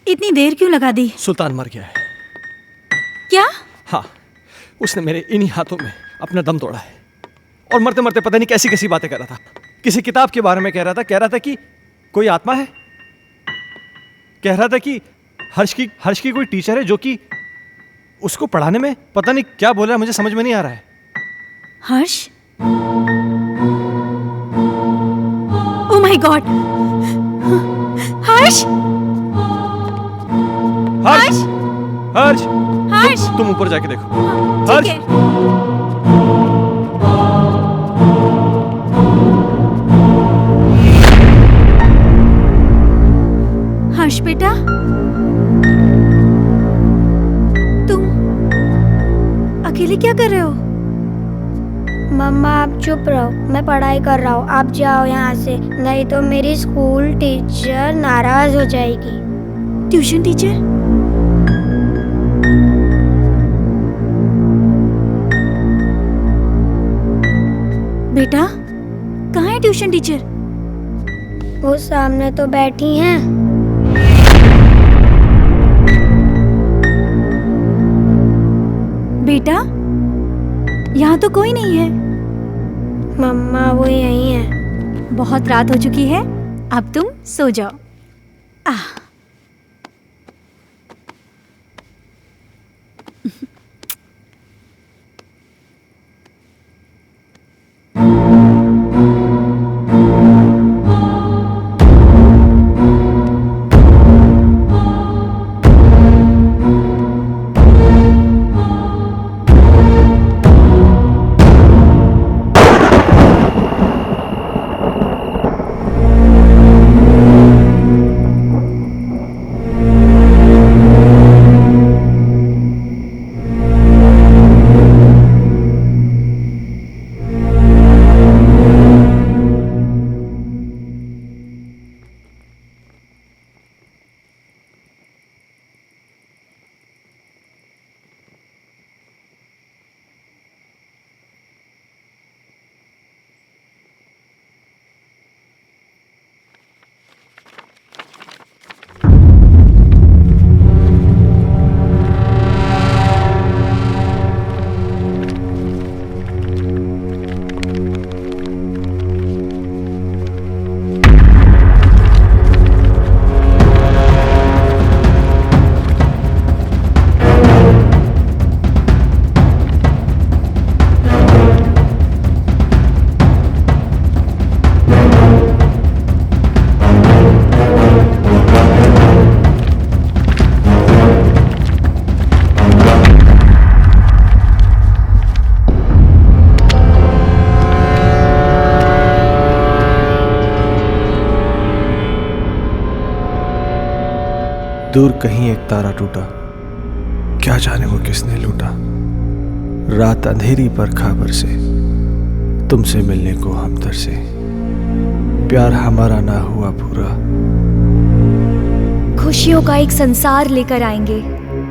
इतनी देर क्यों लगा दी? सुल्तान मर गया है। क्या? हाँ, उसने मेरे इन्हीं हाथों में अपना दम तोड़ा है। और मरते मरते पता नहीं कैसी कैसी बातें कर रहा था। किसी किताब के बारे में कह रहा था कि कोई आत्मा है। कह रहा था कि हर्ष की कोई टीचर है जो कि उसको पढ़ाने में पता नहीं क्या बोल रहा है, मुझे समझ में नहीं आ रहा है। Harsh? Oh my god! Harsh! Harsh! Harsh! Harsh! तुम ऊपर जाके देखो। ठीक है। हर्ष बेटा, तुम अकेले क्या कर रहे हो? मम्मा आप चुप रहो, मैं पढ़ाई कर रहा हूँ। आप जाओ यहाँ से, नहीं तो मेरी स्कूल टीचर नाराज हो जाएगी। Tuition teacher? बेटा, कहाँ है ट्यूशन टीचर? वो सामने तो बैठी हैं। बेटा, यहाँ तो कोई नहीं है। मम्मा वो यहीं है। बहुत रात हो चुकी है, अब तुम सो जाओ। आह। दूर कहीं एक तारा टूटा, क्या जाने वो किसने लूटा। रात अंधेरी पर खबर से, तुमसे मिलने को हम तरसे। प्यार हमारा ना हुआ पूरा। खुशियों का एक संसार लेकर आएंगे,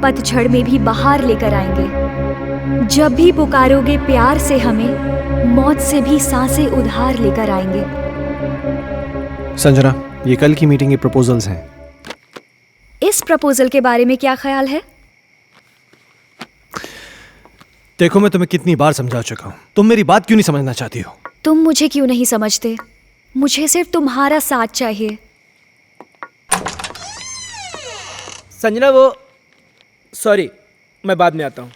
पतझड़ में भी बहार लेकर आएंगे। जब भी पुकारोगे प्यार से हमें, मौत से भी सांसें उधार लेकर आएंगे। संजना, ये कल की मीटिंग के प्रपोजल्स हैं। इस प्रपोजल के बारे में क्या ख्याल है? देखो, मैं तुम्हें कितनी बार समझा चुका हूं, तुम मेरी बात क्यों नहीं समझना चाहती हो? तुम मुझे क्यों नहीं समझते? मुझे सिर्फ तुम्हारा साथ चाहिए। संजना, वो सॉरी, मैं बाद में आता हूं।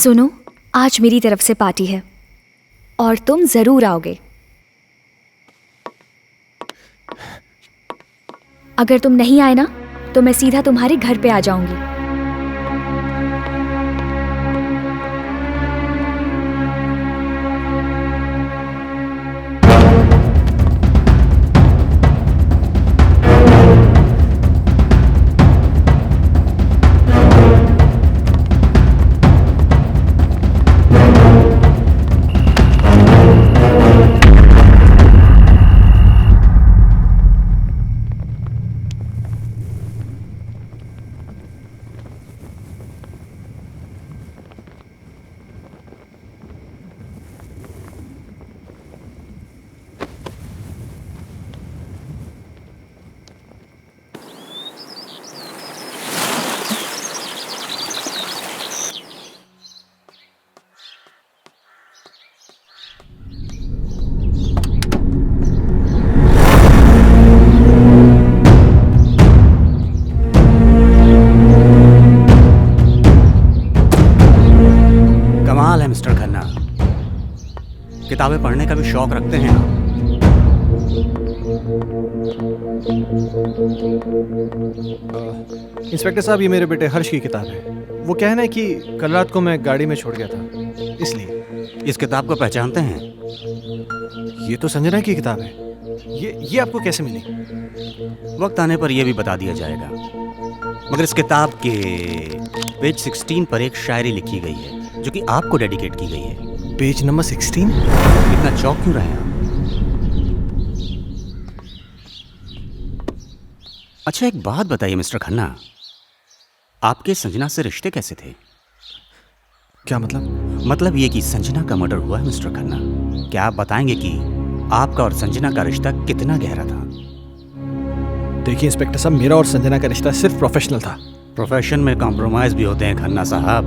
सुनो, आज मेरी तरफ से पार्टी है और तुम जरूर आओगे। अगर तुम नहीं आए ना, तो मैं सीधा तुम्हारे घर पे आ जाऊंगी। किताबें पढ़ने का भी शौक रखते हैं आप। इंस्पेक्टर साहब, ये मेरे बेटे हर्ष की किताब है। वो कहना है कि कल रात को मैं गाड़ी में छोड़ गया था, इसलिए। इस किताब को पहचानते हैं? ये तो संजना की किताब है। ये आपको कैसे मिली? वक्त आने पर यह भी बता दिया जाएगा, मगर इस किताब के पेज 16 पर एक शायरी लिखी गई है जो कि आपको डेडिकेट की गई है। Page number 16? इतना चौंक क्यों रहे हैं आप? अच्छा, एक बात बताइए मिस्टर खन्ना, आपके संजना से रिश्ते कैसे थे? क्या मतलब? मतलब ये कि संजना का मर्डर हुआ है मिस्टर खन्ना। क्या आप बताएंगे कि आपका और संजना का रिश्ता कितना गहरा था? देखिए इंस्पेक्टर साहब, मेरा और संजना का रिश्ता सिर्फ प्रोफेशनल था। प्रोफेशन में कॉम्प्रोमाइज भी होते हैं खन्ना साहब,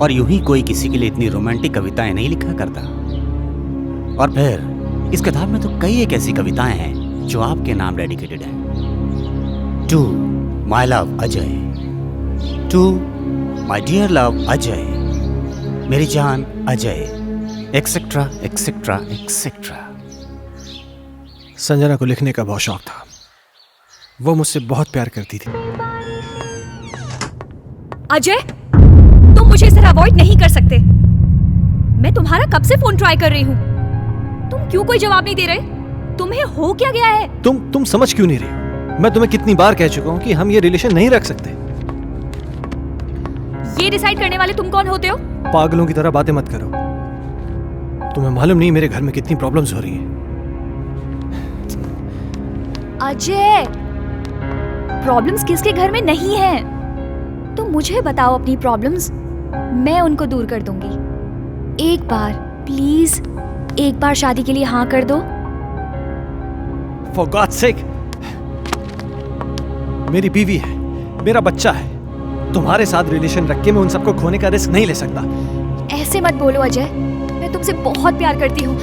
और यूं ही कोई किसी के लिए इतनी रोमांटिक कविताएं नहीं लिखा करता। और फिर इस किताब में तो कई एक ऐसी कविताएं हैं जो आपके नाम डेडिकेटेड हैं। To my love Ajay, to my dear love Ajay, मेरी जान Ajay, etcetera etcetera etcetera. Sanjana को लिखने का बहुत शौक था। वो मुझसे बहुत प्यार करती थी। अजय, तुम मुझे इस तरह अवॉइड नहीं कर सकते। मैं तुम्हारा कब से फोन ट्राई कर रही हूँ, तुम क्यों कोई जवाब नहीं दे रहे? तुम्हें हो क्या गया है? तुम समझ क्यों नहीं रही? मैं तुम्हें कितनी बार कह चुका हूं कि हम ये रिलेशन नहीं रख सकते। ये डिसाइड करने वाले तुम कौन होते हो? पागलों की तरह बातें मत करो। तुम्हें मालूम नहीं मेरे घर में कितनी प्रॉब्लम्स हो रही हैं। अजय, प्रॉब्लम्स किसके घर में नहीं है? तुम मुझे बताओ अपनी प्रॉब्लम्स, मैं उनको दूर कर दूंगी। एक बार प्लीज, एक बार शादी के लिए हाँ कर दो। For God's sake, मेरी बीवी है, मेरा बच्चा है। तुम्हारे साथ रिलेशन रख के मैं उन सबको खोने का रिस्क नहीं ले सकता। ऐसे मत बोलो अजय, मैं तुमसे बहुत प्यार करती हूँ।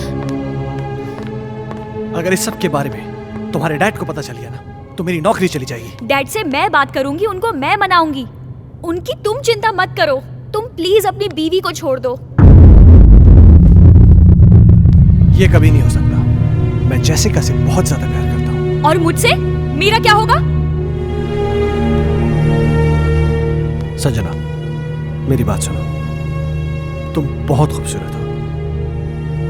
अगर इस सब के बारे में तुम्हारे डैड को पता चल गया ना, तो मेरी नौकरी चली जाएगी। डैड से मैं बात करूंगी, उनको मैं मनाऊंगी। उनकी तुम चिंता मत करो। तुम प्लीज अपनी बीवी को छोड़ दो। ये कभी नहीं हो सकता। मैं जैसिका से बहुत ज्यादा प्यार करता हूँ। और मुझसे मेरा क्या होगा? संजना, मेरी बात सुनो। तुम बहुत खूबसूरत हो।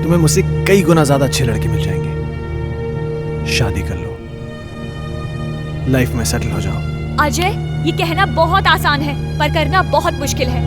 तुम्हें मुझसे कई गुना ज्यादा अच्छे लड़के मिल जाएंगे। शादी कर लो, लाइफ में सेटल हो जाओ। अजय, ये कहना बहुत आसान है पर करना बहुत मुश्किल है।